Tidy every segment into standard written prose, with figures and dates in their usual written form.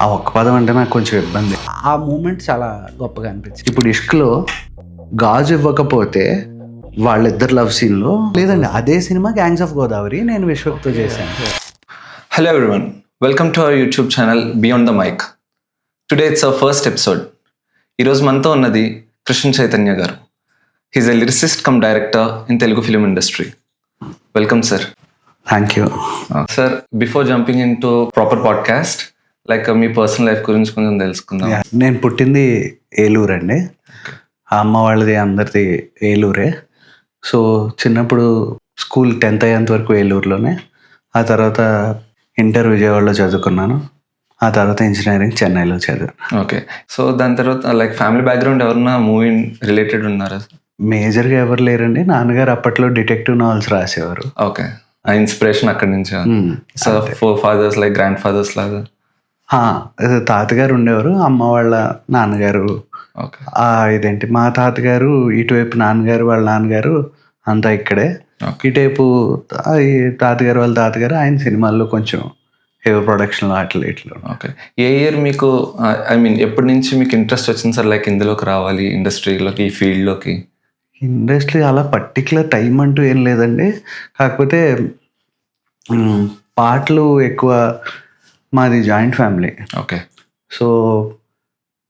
ఆ ఒక్క పదం అంటే నాకు కొంచెం ఇబ్బంది. ఆ మూమెంట్ చాలా గొప్పగా అనిపించింది. ఇప్పుడు ఇష్క్‌లో గాజు ఇవ్వకపోతే వాళ్ళిద్దరు లవ్ సీన్‌లో లేదండి, అదే సినిమా 'గ్యాంగ్స్ ఆఫ్ గోదావరి' నేను విశ్వక్‌తో చేశాను. Hello everyone, welcome to our YouTube channel Beyond the Mic. Today it's our first episode. ఈరోజు మనతో ఉన్నది కృష్ణ చైతన్య గారు. He's a lyricist come director in Telugu film industry. Welcome sir. Thank you. Sir, before jumping in to proper podcast, like me personal life గురించి కొంచెం తెలుసుకుందాం. నేను పుట్టింది ఏలూరు అండి. ఆ అమ్మ వాళ్ళది అందరిది ఏలూరే. సో చిన్నప్పుడు స్కూల్ 10th అయ్యేంత వరకు ఏలూరులోనే. ఆ తర్వాత ఇంటర్ విజయవాడలో చదువుకున్నాను. ఆ తర్వాత ఇంజనీరింగ్ చెన్నైలో చదివాను. ఓకే, సో దాని తర్వాత లైక్ ఫ్యామిలీ బ్యాక్గ్రౌండ్ ఎవరన్నా మూవీ రిలేటెడ్ ఉన్నారా? మేజర్గా ఎవరు లేరండి. నాన్నగారు అప్పట్లో డిటెక్టివ్ నావెల్స్ రాసేవారు. ఓకే, ఆ ఇన్స్పిరేషన్ అక్కడి నుంచి. So forefathers like grandfathers లాగా. తాతగారు ఉండేవారు, అమ్మ వాళ్ళ నాన్నగారు. ఓకే, ఇదేంటి మా తాతగారు ఇటువైపు నాన్నగారు వాళ్ళ నాన్నగారు అంతా ఇక్కడే. ఇటువైపు ఈ తాతగారు వాళ్ళ తాతగారు ఆయన సినిమాల్లో కొంచెం హెవీ ప్రొడక్షన్ అట్లా ఇట్లా. ఓకే, ఏ ఇయర్ మీకు ఐ మీన్ ఎప్పటి నుంచి మీకు ఇంట్రెస్ట్ వచ్చింది సార్ లైక్ ఇందులోకి రావాలి, ఇండస్ట్రీలోకి, ఈ ఫీల్డ్లోకి? ఇండస్ట్రీ అలా పర్టికులర్ టైం అంటూ ఏం లేదండి. కాకపోతే పాటలు ఎక్కువ. మాది జాయింట్ ఫ్యామిలీ. ఓకే, సో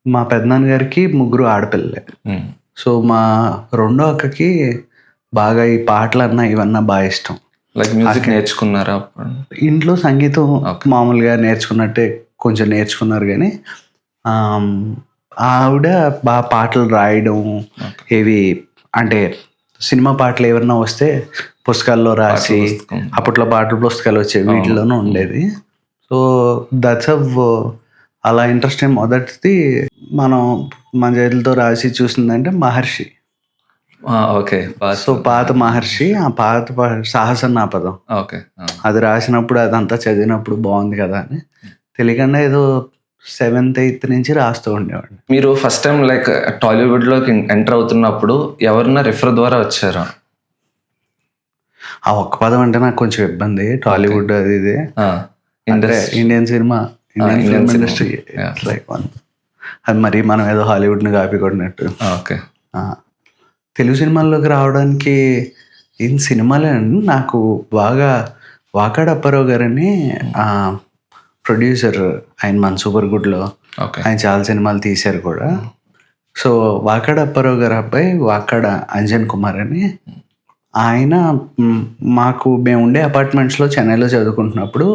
మా పెద్దనాన్నగారికి 3 ఆడపిల్లలే. సో మా రెండో అక్కకి బాగా ఈ పాటలన్నా ఇవన్నా బాగా ఇష్టం. లైక్ మ్యూజిక్ నేర్చుకున్నారా? ఇంట్లో సంగీతం మామూలుగా నేర్చుకున్నట్టే కొంచెం నేర్చుకున్నారు, కానీ ఆవిడ బాగా పాటలు రాయడం, ఏవి అంటే సినిమా పాటలు ఏమన్నా వస్తే పుస్తకాల్లో రాసి, అప్పట్లో పాటల పుస్తకాలు వచ్చేవి, వీటిలోనూ ఉండేది. సో దట్స్ అలా ఇంట్రెస్ట్ మొదటిది మనం మన చేతులతో రాసి చూసిందంటే మహర్షి. ఓకే, సో పాత మహర్షి, ఆ పాత సాహసనాపదం. ఓకే, అది రాసినప్పుడు అదంతా చదివినప్పుడు బాగుంది కదా అని తెలియకుండా ఏదో 7th 8th నుంచి రాస్తూ ఉండేవాడిని. మీరు ఫస్ట్ టైం లైక్ టాలీవుడ్లోకి ఎంటర్ అవుతున్నప్పుడు ఎవరన్నా రిఫర్ ద్వారా వచ్చారా? ఆ ఒక్క పదం అంటే నాకు కొంచెం ఇబ్బంది. టాలీవుడ్ అది ఇది Indian cinema, Indian film industry like అది మరి మనం ఏదో హాలీవుడ్ని కాపీ కొట్టినట్టు. ఓకే, తెలుగు సినిమాల్లోకి రావడానికి ఏం సినిమాలే అండి. నాకు బాగా వాకాడ అప్పారావు గారని ప్రొడ్యూసర్, ఆయన మన సూపర్ గుడ్లో ఆయన చాలా సినిమాలు తీశారు కూడా. సో వాకాడ అప్పారావు గారు అబ్బాయి వాకాడ అంజన్ కుమార్ అని ఆయన మాకు మేము ఉండే అపార్ట్మెంట్స్లో చెన్నైలో చదువుకుంటున్నప్పుడు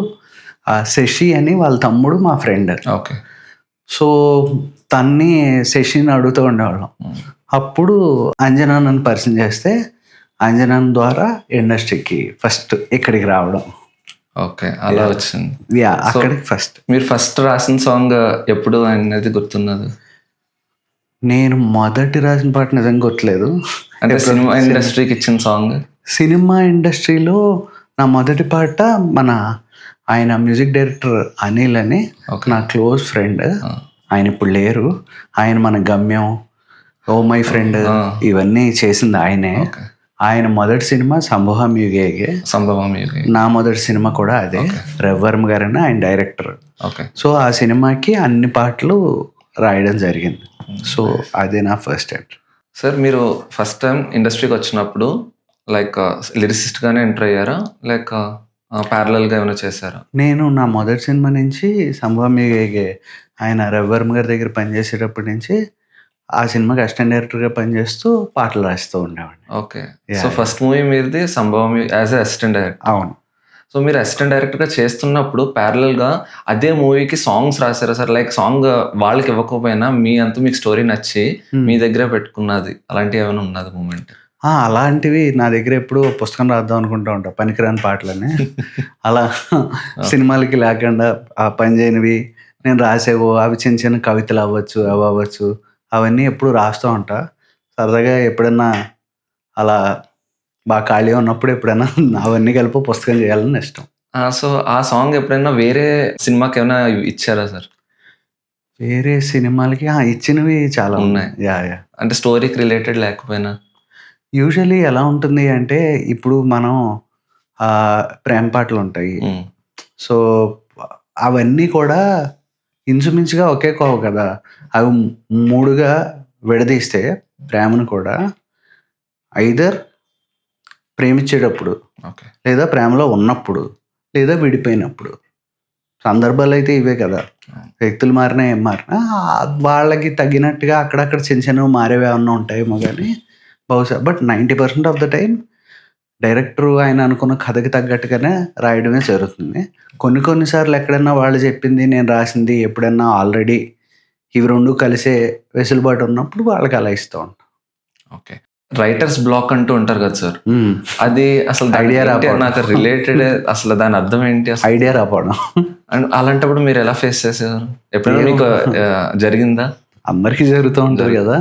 శశి అని వాళ్ళ తమ్ముడు మా ఫ్రెండ్. ఓకే, సో తన్ని శశిని అడుగుతూ ఉండేవాళ్ళం. అప్పుడు అంజనా నన్ను పరిచయం చేస్తే అంజనాన్ ద్వారా ఇండస్ట్రీకి ఫస్ట్ ఇక్కడికి రావడం. ఓకే, అలా వచ్చింది. అక్కడికి ఫస్ట్. మీరు ఫస్ట్ రాసిన సాంగ్ ఎప్పుడు అనేది గుర్తున్నది? నేను మొదటి రాసిన పాట నిజంగా గుర్తులేదు. అంటే సినిమా ఇండస్ట్రీకి ఇచ్చిన సాంగ్? సినిమా ఇండస్ట్రీలో నా మొదటి పాట ఆయన మ్యూజిక్ డైరెక్టర్ అనిల్ అని నా క్లోజ్ ఫ్రెండ్. ఆయన ఇప్పుడు లేరు. ఆయన మన గమ్యం, ఓ మై ఫ్రెండ్ ఇవన్నీ చేసింది ఆయనే. ఆయన మొదటి సినిమా సంభవం యుగే. నా మొదటి సినిమా కూడా అదే. రవివర్మ గారని ఆయన డైరెక్టర్. సో ఆ సినిమాకి అన్ని పాటలు రాయడం జరిగింది. సో అదే నా ఫస్ట్ ఎంటర్. సార్, మీరు ఫస్ట్ టైం ఇండస్ట్రీకి వచ్చినప్పుడు లైక్ లిరిసిస్ట్గానే ఎంటర్ అయ్యారా లేక ప్యారలల్గా ఏమైనా చేశారా? నేను నా మొదటి సినిమా నుంచి సంభవం యుగే ఆయన రవివర్మ గారి దగ్గర పనిచేసేటప్పటి నుంచి ఆ సినిమాకి అసిస్టెంట్ డైరెక్టర్గా పనిచేస్తూ పాటలు రాస్తూ ఉండేవాడిని. ఓకే, సో ఫస్ట్ మూవీ మీది సంభవం యాజ్ ఎ అసిస్టెంట్ డైరెక్టర్. అవును. సో మీరు అసిస్టెంట్ డైరెక్టర్గా చేస్తున్నప్పుడు ప్యారలల్గా అదే మూవీకి సాంగ్స్ రాశారా సార్? లైక్ సాంగ్ వాళ్ళకి ఇవ్వకపోయినా మీ అంతా మీకు స్టోరీ నచ్చి మీ దగ్గర పెట్టుకున్నది అలాంటివి ఏమైనా ఉన్నది మూమెంట్? అలాంటివి నా దగ్గర ఎప్పుడు పుస్తకం రాద్దాం అనుకుంటా ఉంటా, పనికిరాని పాటలని. అలా సినిమాలకి లేకుండా ఆ పని చేయనివి నేను రాసేవో, అవి చిన్న చిన్న కవితలు అవ్వచ్చు, అవి అవ్వచ్చు, అవన్నీ ఎప్పుడు రాస్తూ ఉంటా. సరదాగా ఎప్పుడన్నా అలా బాగా ఖాళీ ఉన్నప్పుడు ఎప్పుడైనా అవన్నీ కలిపి పుస్తకం చేయాలని ఇష్టం. సో ఆ సాంగ్ ఎప్పుడైనా వేరే సినిమాకి ఏమైనా ఇచ్చారా సార్? వేరే సినిమాలకి ఇచ్చినవి చాలా ఉన్నాయి. అంటే స్టోరీకి రిలేటెడ్ లేకపోయినా యూజువల్లీ ఎలా ఉంటుంది అంటే, ఇప్పుడు మనం ప్రేమ పాటలు ఉంటాయి. సో అవన్నీ కూడా ఇంచుమించుగా ఒకే కోవ కదా. అవి 3గా విడదీస్తే ప్రేమను కూడా ఐదర్ ప్రేమించేటప్పుడు, ఓకే. లేదా ప్రేమలో ఉన్నప్పుడు, లేదా విడిపోయినప్పుడు. సందర్భాలు అయితే ఇవే కదా. వ్యక్తులు మారినా ఏం మారినా వాళ్ళకి తగినట్టుగా అక్కడక్కడ చిన్న చిన్నవి మారేవి ఏమన్నా ఉంటాయేమో కానీ బహుశా. But 90% of the time director ఆయన అనుకున్న కథకి తగ్గట్టుగానే రాయడమే జరుగుతుంది. కొన్నిసార్లు ఎక్కడన్నా వాళ్ళు చెప్పింది, నేను రాసింది ఎప్పుడన్నా ఆల్రెడీ ఇవి 2 కలిసే వెసులుబాటు ఉన్నప్పుడు వాళ్ళకి అలా ఇస్తూ ఉంటాం. ఓకే. రైటర్స్ బ్లాక్ అంటూ ఉంటారు కదా సార్. అది అసలు ఐడియా రాకపోవడం. నాకు రిలేటెడ్ అసలు దాని అర్థం ఏంటి అసలు? ఐడియా రాపోవడం. అండ్ అలాంటప్పుడు మీరు ఎలా ఫేస్ చేసేవారు? ఎప్పుడైనా మీకు జరిగిందా? అందరికీ జరుగుతూ ఉంటుంది కదా.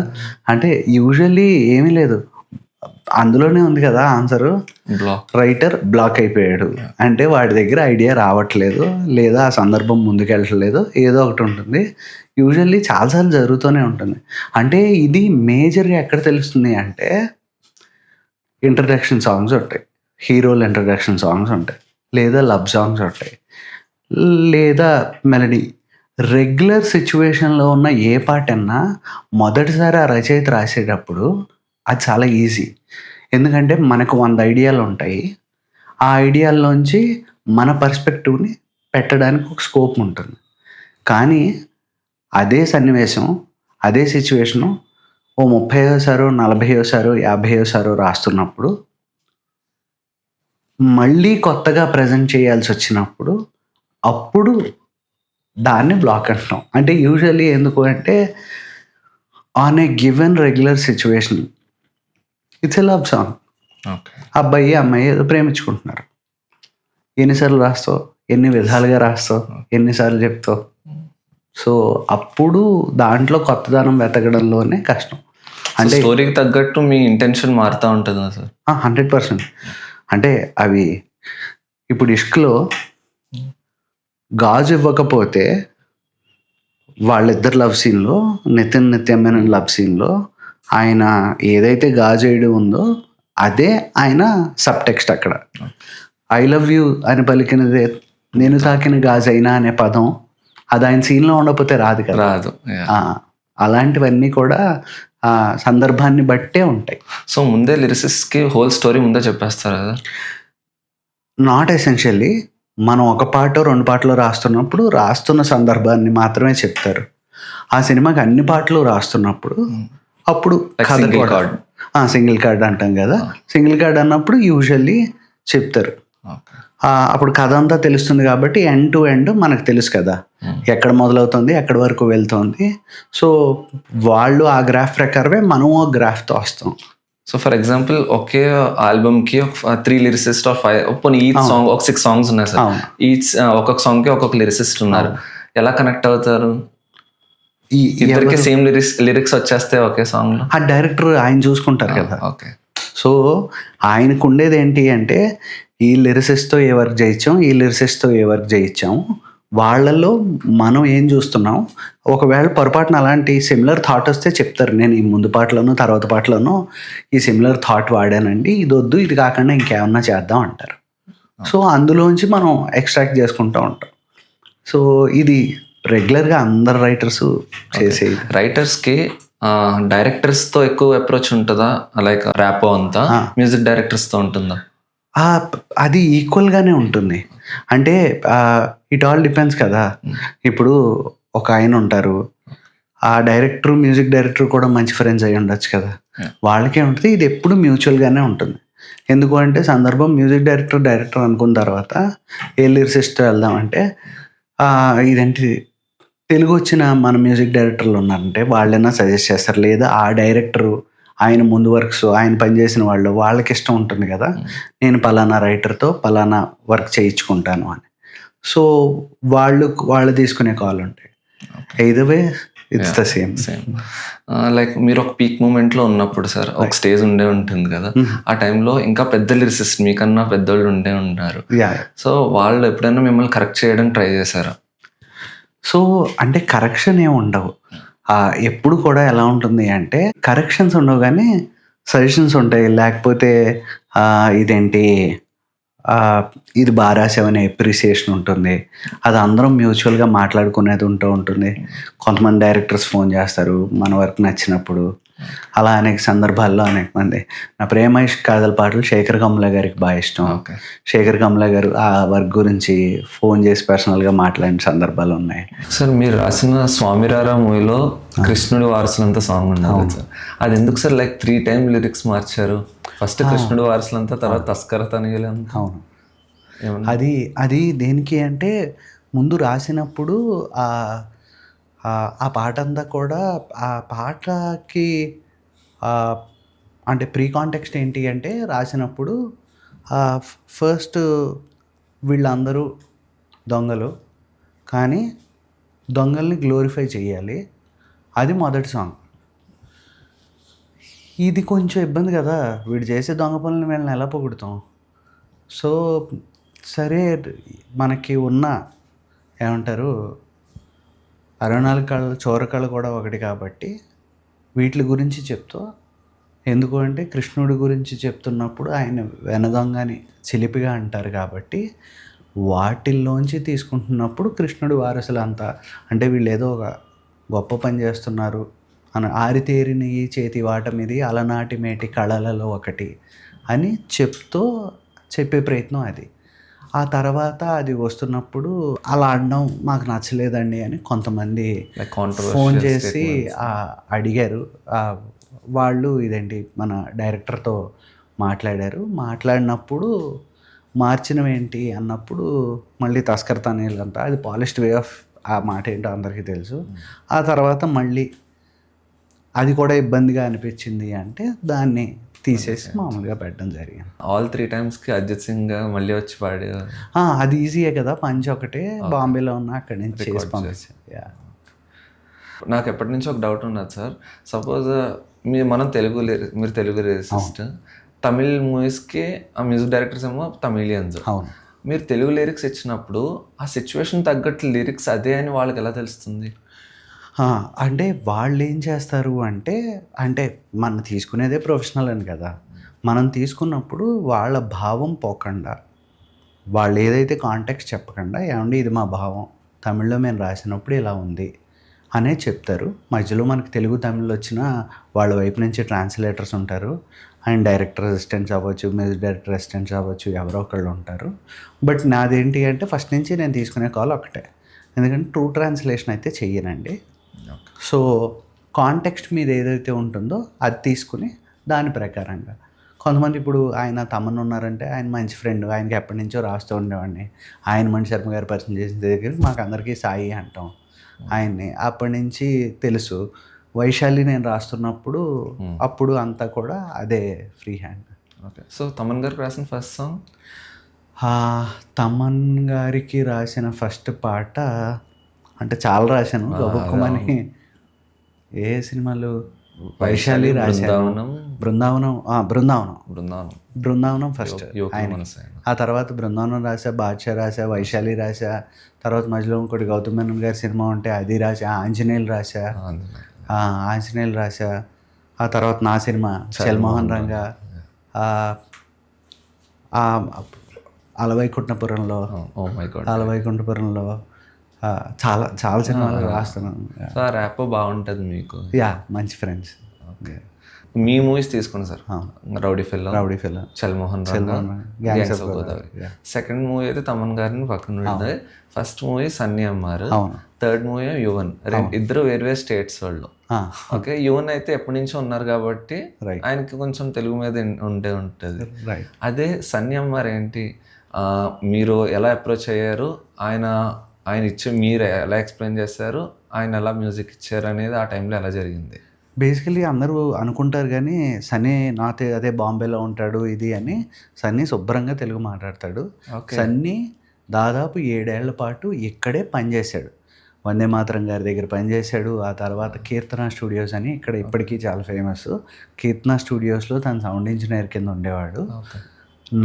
అంటే యూజువల్లీ ఏమీ లేదు, అందులోనే ఉంది కదా ఆన్సరు. రైటర్ బ్లాక్ అయిపోయాడు అంటే వాడి దగ్గర ఐడియా రావట్లేదు, లేదా ఆ సందర్భం ముందుకెళ్ళట్లేదు, ఏదో ఒకటి ఉంటుంది. యూజువల్లీ చాలాసార్లు జరుగుతూనే ఉంటుంది. అంటే ఇది మేజర్గా ఎక్కడ తెలుస్తుంది అంటే ఇంట్రడక్షన్ సాంగ్స్ ఉంటాయి, హీరోల ఇంట్రడక్షన్ సాంగ్స్ ఉంటాయి, లేదా లవ్ సాంగ్స్ ఉంటాయి, లేదా మెలడీ. రెగ్యులర్ సిచ్యువేషన్లో ఉన్న ఏ పాట అన్నా మొదటిసారి ఆ రచయిత రాసేటప్పుడు అది చాలా ఈజీ. ఎందుకంటే మనకు 100 ఐడియాలు ఉంటాయి. ఆ ఐడియాల్లోంచి మన పర్స్పెక్టివ్ని పెట్టడానికి ఒక స్కోప్ ఉంటుంది. కానీ అదే సన్నివేశం, అదే సిచ్యువేషను ఓ 30వ 40వ 50వ రాస్తున్నప్పుడు, మళ్ళీ కొత్తగా ప్రజెంట్ చేయాల్సి వచ్చినప్పుడు అప్పుడు దాన్ని బ్లాక్ అంటాం. అంటే యూజువల్లీ ఎందుకు అంటే on a given regular situation it's a love song. Okay. అబ్బాయి అమ్మాయి ఏదో ప్రేమించుకుంటున్నారు. ఎన్నిసార్లు రాస్తావు, ఎన్ని విధాలుగా రాస్తావు, ఎన్నిసార్లు చెప్తావు. సో అప్పుడు దాంట్లో కొత్తదనం వెతకడంలోనే కష్టం. అంటే స్టోరీకి తగ్గట్టు మీ ఇంటెన్షన్ మారుతూ ఉంటుందా సార్? 100%. అంటే అవి ఇప్పుడు ఇష్క్లో గాజు ఇవ్వకపోతే వాళ్ళిద్దరు లవ్ సీన్లో, నిత్యమైన లవ్ సీన్లో ఆయన ఏదైతే గాజు వేయడం ఉందో అదే ఆయన సబ్ టెక్స్ట్. అక్కడ ఐ లవ్ యూ అని పలికినదే నేను తాకిన గాజైనా అనే పదం అది ఆయన సీన్లో ఉండకపోతే రాదు కదా. రాదు. అలాంటివన్నీ కూడా ఆ సందర్భాన్ని బట్టే ఉంటాయి. సో ముందే లిరిసిస్ట్కి హోల్ స్టోరీ ముందే చెప్పేస్తారు కదా? Not essentially. మనం ఒక పాటో 2 పాటలో రాస్తున్నప్పుడు రాస్తున్న సందర్భాన్ని మాత్రమే చెప్తారు. ఆ సినిమాకి అన్ని పాటలు రాస్తున్నప్పుడు అప్పుడు సింగిల్ కార్డ్ అంటాం కదా. సింగిల్ కార్డ్ అన్నప్పుడు యూజువల్లీ చెప్తారు. అప్పుడు కథ అంతా తెలుస్తుంది కాబట్టి ఎండ్ టు ఎండ్ మనకు తెలుసు కదా, ఎక్కడ మొదలవుతుంది ఎక్కడి వరకు వెళ్తుంది. సో వాళ్ళు ఆ గ్రాఫ్ ప్రకారమే మనం ఆ గ్రాఫ్తో వస్తాం. సో ఫర్ ఎగ్జాంపుల్ ఒకే ఆల్బమ్కి 3 లిరిసిస్ట్ ఆర్ 5 ఈచ్ సాంగ్ ఒక 6 సాంగ్స్ ఉన్నాయి సార్. ఈచ్ ఒక్కొక్క సాంగ్కి ఒక్కొక్క లిరిసిస్ట్ ఉన్నారు. ఎలా కనెక్ట్ అవుతారు? ఇద్దరికి సేమ్ లిరిక్స్ వచ్చేస్తే ఒకే సాంగ్లో ఆ డైరెక్టర్ ఆయన చూసుకుంటారు కదా. ఓకే. సో ఆయనకు ఉండేది ఏంటి అంటే ఈ లిరిసిస్ట్తో ఏ వర్క్ చేయించాం, ఈ లిరిసిస్ట్తో ఏ వర్క్ చేయించాం, వాళ్ళల్లో మనం ఏం చూస్తున్నాం. ఒకవేళ పొరపాటున అలాంటి సిమిలర్ థాట్ వస్తే చెప్తారు, నేను ఈ ముందు పాటలోనూ తర్వాత పాటలోనూ ఈ సిమిలర్ థాట్ వాడానండి, ఇది వద్దు ఇది కాకుండా ఇంకేమన్నా చేద్దాం అంటారు. సో అందులోంచి మనం ఎక్స్ట్రాక్ట్ చేసుకుంటూ ఉంటాం. సో ఇది రెగ్యులర్గా అందరు రైటర్స్ చేసే. రైటర్స్కి డైరెక్టర్స్తో ఎక్కువ అప్రోచ్ ఉంటుందా? లైక్ ర్యాపో అంతా మ్యూజిక్ డైరెక్టర్స్తో ఉంటుందా? అది ఈక్వల్గానే ఉంటుంది. అంటే ఇట్ ఆల్ డిపెండ్స్ కదా. ఇప్పుడు ఒక ఆయన ఉంటారు, ఆ డైరెక్టర్ మ్యూజిక్ డైరెక్టర్ కూడా మంచి ఫ్రెండ్స్ అయ్యి ఉండొచ్చు కదా, వాళ్ళకే ఉంటుంది. ఇది ఎప్పుడు మ్యూచువల్గానే ఉంటుంది. ఎందుకు అంటే సందర్భం మ్యూజిక్ డైరెక్టర్ అనుకున్న తర్వాత ఏ లిరిసిస్ట్తో వెళ్దామంటే ఇదేంటి తెలుగు వచ్చిన మన మ్యూజిక్ డైరెక్టర్లు ఉన్నారంటే వాళ్ళైనా సజెస్ట్ చేస్తారు, లేదా ఆ డైరెక్టరు ఆయన ముందు వర్క్స్ ఆయన పనిచేసిన వాళ్ళకి ఇష్టం ఉంటుంది కదా, నేను పలానా రైటర్తో పలానా వర్క్ చేయించుకుంటాను అని. సో వాళ్ళు తీసుకునే కాల్ ఉంటాయి. Either way it's the same. Like మీరు ఒక పీక్ మూమెంట్లో ఉన్నప్పుడు సార్ ఒక స్టేజ్ ఉండే ఉంటుంది కదా, ఆ టైంలో ఇంకా పెద్ద లిరిసిస్ట్ మీకన్నా పెద్దోళ్ళు ఉండే ఉంటారు. సో వాళ్ళు ఎప్పుడైనా మిమ్మల్ని కరెక్ట్ చేయడానికి ట్రై చేశారా? సో అంటే కరెక్షన్ ఏమి ఉండవు. ఎప్పుడు కూడా ఎలా ఉంటుంది అంటే కరెక్షన్స్ ఉండవు కానీ సజెషన్స్ ఉంటాయి. లేకపోతే ఇదేంటి ఇది బాగా రాసావనే ఎప్రిసియేషన్ ఉంటుంది. అది అందరం మ్యూచువల్గా మాట్లాడుకునేది ఉంటుంది. కొంతమంది డైరెక్టర్స్ ఫోన్ చేస్తారు మన వర్క్ నచ్చినప్పుడు. అలా అనేక సందర్భాల్లో అనేక మంది నా ప్రేమ ఇష్క కాదల పాటలు శేఖర్ కమ్ల గారికి బాగా ఇష్టం. ఓకే. శేఖర్ కమ్ల గారు ఆ వర్క్ గురించి ఫోన్ చేసి పర్సనల్గా మాట్లాడిన సందర్భాలు ఉన్నాయి. సార్ మీరు రాసిన స్వామిరారా మూవీలో కృష్ణుడి వారసులంతా సాంగ్ ఉండాలి సార్. అది ఎందుకు సార్ లైక్ 3 times లిరిక్స్ మార్చారు? ఫస్ట్ కృష్ణుడి వారసులంతా, తర్వాత తస్కర తనయులు అంతా. అవును, అది దేనికి అంటే ముందు రాసినప్పుడు ఆ పాట అంతా కూడా ఆ పాటకి అంటే ప్రీ కాంటెక్స్ట్ ఏంటి అంటే రాసినప్పుడు ఫస్ట్ వీళ్ళందరూ దొంగలు, కానీ దొంగల్ని గ్లోరిఫై చేయాలి. అది మొదటి సాంగ్. ఇది కొంచెం ఇబ్బంది కదా, వీడు చేసే దొంగ పనులను వీళ్ళని ఎలా పొగుడుతాం? సో సరే, మనకి ఉన్న ఏమంటారు 64 కళ చోరకళ కూడా ఒకటి కాబట్టి వీటి గురించి చెప్తూ, ఎందుకు అంటే కృష్ణుడి గురించి చెప్తున్నప్పుడు ఆయన వెనదొంగని చిలిపిగా అంటారు కాబట్టి వాటిల్లోంచి తీసుకుంటున్నప్పుడు కృష్ణుడి వారసులు అంతా అంటే వీళ్ళు ఏదో ఒక గొప్ప పని చేస్తున్నారు అని, ఆరితేరిన ఈ చేతి వాటమిది అలనాటి మేటి కళలలో ఒకటి అని చెప్తూ చెప్పే ప్రయత్నం అది. ఆ తర్వాత అది వస్తున్నప్పుడు అలా అనడం మాకు నచ్చలేదండి అని కొంతమంది ఫోన్ చేసి అడిగారు. వాళ్ళు ఇదేంటి మన డైరెక్టర్తో మాట్లాడినప్పుడు మార్చినవేంటి అన్నప్పుడు మళ్ళీ తస్కర్ తనయులు అంతా, అది పాలిష్డ్ వే ఆఫ్ ఆ మాట ఏంటో అందరికీ తెలుసు. ఆ తర్వాత మళ్ళీ అది కూడా ఇబ్బందిగా అనిపించింది అంటే దాన్ని తీసేసి మామూలుగా పెట్టడం జరిగింది. ఆల్ 3 timesకి అజిత్ సింగ్ మళ్ళీ వచ్చి పాడే అది ఈజీయే కదా, పంచ్ ఒకటే బాంబేలో ఉన్న అక్కడి నుంచి చేసి పంపించాను. నాకు ఎప్పటి నుంచో ఒక డౌట్ ఉన్నది సార్. సపోజ్ మీరు తెలుగు లిరిసిస్ట్, తమిళ్ మూవీస్కి ఆ మ్యూజిక్ డైరెక్టర్స్ ఏమో తమిళియన్స్. అవును. మీరు తెలుగు లిరిక్స్ ఇచ్చినప్పుడు ఆ సిచ్యువేషన్ తగ్గట్టు లిరిక్స్ అదే అని వాళ్ళకి ఎలా తెలుస్తుంది? అంటే వాళ్ళు ఏం చేస్తారు అంటే మనం తీసుకునేదే ప్రొఫెషనల్ అని కదా, మనం తీసుకున్నప్పుడు వాళ్ళ భావం పోకుండా, వాళ్ళు ఏదైతే కాంటెక్స్ట్ చెప్పకుండా, ఏమండి ఇది మా భావం, తమిళ్లో మేము రాసినప్పుడు ఇలా ఉంది అనే చెప్తారు. మధ్యలో మనకి తెలుగు తమిళ్ వచ్చిన వాళ్ళ వైపు నుంచి ట్రాన్స్లేటర్స్ ఉంటారు, అండ్ డైరెక్టర్ అసిస్టెంట్స్ అవ్వచ్చు, మ్యూజిక్ డైరెక్టర్ అసిస్టెంట్స్ అవ్వచ్చు, ఎవరో ఒకళ్ళు ఉంటారు. బట్ నాదేంటి అంటే ఫస్ట్ నుంచి నేను తీసుకునే కాల్ ఒకటే, ఎందుకంటే ట్రూ ట్రాన్స్లేషన్ అయితే చెయ్యనండి. సో కాంటెక్స్ట్ మీద ఏదైతే ఉంటుందో అది తీసుకుని దాని ప్రకారంగా, కొంతమంది ఇప్పుడు ఆయన తమన్ ఉన్నారంటే ఆయన మంచి ఫ్రెండ్, ఆయనకి ఎప్పటి నుంచో రాస్తూ ఉండేవాడిని. ఆయన మణి శర్మ గారు పరిచయం చేసిన దగ్గర మాకు అందరికీ సాయి అంటాం ఆయన్ని, అప్పటి నుంచి తెలుసు. వైశాలి నేను రాస్తున్నప్పుడు అప్పుడు అంతా కూడా అదే free hand. Okay. So Thaman గారికి రాసిన ఫస్ట్ సాంగ్? తమన్ గారికి రాసిన ఫస్ట్ పాట అంటే చాలా రాశాను. గొప్పమని ఏ సినిమాలు? వైశాలి రాశాను, బృందావనం ఫస్ట్ ఆయన. ఆ తర్వాత బృందావనం రాసా, బాద్షా రాసా, వైశాలి రాసా, తర్వాత మధ్యలో ఇంకోటి గౌతమ్ మేనన్ గారి సినిమా ఉంటే అది రాసా, ఆంజనేయులు రాసా. ఆ తర్వాత నా సినిమా చల్మోహన్ రంగా, అలవైకుంఠపురంలో చాలా చాలా సినిమాలు రాస్తున్నాను. ర్యాప్ బాగుంటుంది మీకు? మంచి ఫ్రెండ్స్. ఓకే. మీ మూవీస్ తీసుకోండి sir. Rowdy fellow, Chal Mohan Ranga, gangs of Godavari. Second movie అయితే తమన్ గారిని పక్కన ఉంటుంది. ఫస్ట్ మూవీ సన్నీ అమ్మారు, థర్డ్ మూవీ యువన్. ఇద్దరు వేరు స్టేట్స్ వాళ్ళు. ఓకే. యువన్ అయితే ఎప్పటి నుంచో ఉన్నారు కాబట్టి ఆయనకి కొంచెం తెలుగు మీద ఉంటుంది. అదే సన్నీ అమ్మారు ఏంటి, మీరు ఎలా అప్రోచ్ అయ్యారు, ఆయన మీరు ఎలా ఎక్స్ప్లెయిన్ చేశారు, ఆయన ఎలా మ్యూజిక్ ఇచ్చారు అనేది ఆ టైంలో ఎలా జరిగింది? బేసికలీ అందరూ అనుకుంటారు కానీ సన్నీ నాతో అదే బాంబేలో ఉంటాడు ఇది అని. సన్నీ శుభ్రంగా తెలుగు మాట్లాడతాడు. సన్నీ దాదాపు 7 ఏళ్ల పాటు ఇక్కడే పనిచేశాడు. వందే మాతరం గారి దగ్గర పనిచేశాడు. ఆ తర్వాత కీర్తన స్టూడియోస్ అని ఇక్కడ ఇప్పటికీ చాలా ఫేమస్. కీర్తన స్టూడియోస్లో తను సౌండ్ ఇంజనీర్ కింద ఉండేవాడు.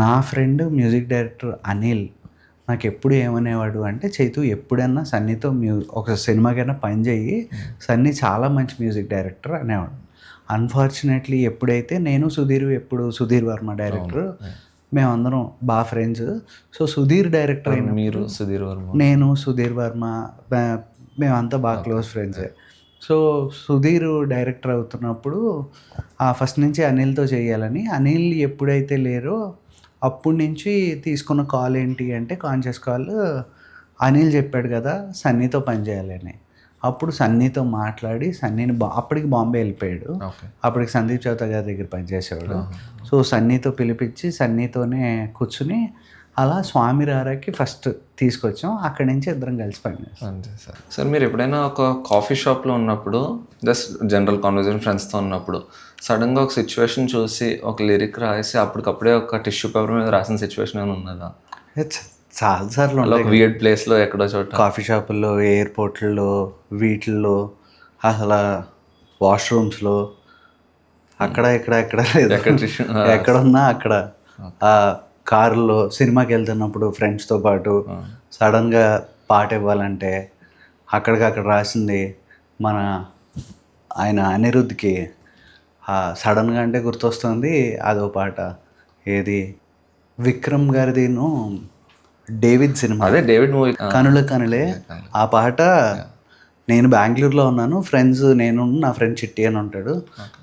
నా ఫ్రెండ్ మ్యూజిక్ డైరెక్టర్ అనిల్ నాకు ఎప్పుడు ఏమనేవాడు అంటే, చైతు ఎప్పుడన్నా సన్నీతో ఒక సినిమాకైనా పని చేయి, సన్నీ చాలా మంచి మ్యూజిక్ డైరెక్టర్ అనేవాడు. అన్ఫార్చునేట్లీ ఎప్పుడైతే నేను సుధీర్ వర్మ డైరెక్టర్ మేమందరం బాగా ఫ్రెండ్స్. సో సుధీర్ డైరెక్టర్ అయిన మీరు సుధీర్ వర్మ, నేను సుధీర్ వర్మ మేమంతా బాగా క్లోజ్ ఫ్రెండ్సే. సో సుధీర్ డైరెక్టర్ అవుతున్నప్పుడు ఫస్ట్ నుంచి అనిల్తో చేయాలని, అనిల్ ఎప్పుడైతే లేరో అప్పటి నుంచి తీసుకున్న కాల్ ఏంటి అంటే కాన్షియస్ కాల్, అనిల్ చెప్పాడు కదా సన్నీతో పనిచేయాలని. అప్పుడు సన్నీతో మాట్లాడి సన్నీని అప్పటికి బాంబే వెళ్ళిపోయాడు. అప్పటికి సందీప్ చౌతా గారి దగ్గర పనిచేసేవాడు. సో సన్నీతో పిలిపించి సన్నీతోనే కూర్చుని అలా స్వామి రారాకి ఫస్ట్ తీసుకొచ్చాం. అక్కడి నుంచి ఇద్దరం కలిసి పనిచేస్తాం. అంతే సార్. సార్ మీరు ఎప్పుడైనా ఒక కాఫీ షాప్లో ఉన్నప్పుడు, జస్ట్ జనరల్ కాన్వర్జేషన్ ఫ్రెండ్స్తో ఉన్నప్పుడు సడన్గా ఒక సిచ్యువేషన్ చూసి ఒక లిరిక్ రాసి అప్పటికప్పుడే ఒక టిష్యూ పేపర్ మీద రాసిన సిచ్యువేషన్ ఏమైనా ఉన్నదా? చాలాసార్లు అలా ఒక వియర్డ్ ప్లేస్లో ఎక్కడో చోట, కాఫీ షాపుల్లో, ఎయిర్పోర్ట్లలో, వీటిల్లో, అసలు వాష్రూమ్స్లో, అక్కడ ఇక్కడ లేదు, ఎక్కడున్నా అక్కడ. కారులో సినిమాకి వెళ్తున్నప్పుడు ఫ్రెండ్స్తో పాటు సడన్గా పాట ఇవ్వాలంటే అక్కడికక్కడ రాసింది మన ఆయన అనిరుద్ధ్కి సడన్గా అంటే గుర్తొస్తుంది అదో పాట. ఏది విక్రమ్ గారిదిను డేవిడ్ సినిమా, అదే డేవిడ్ మూవీ కనులే. ఆ పాట నేను బెంగళూరులో ఉన్నాను, ఫ్రెండ్స్, నేను నా ఫ్రెండ్ చిట్టి అని ఉంటాడు.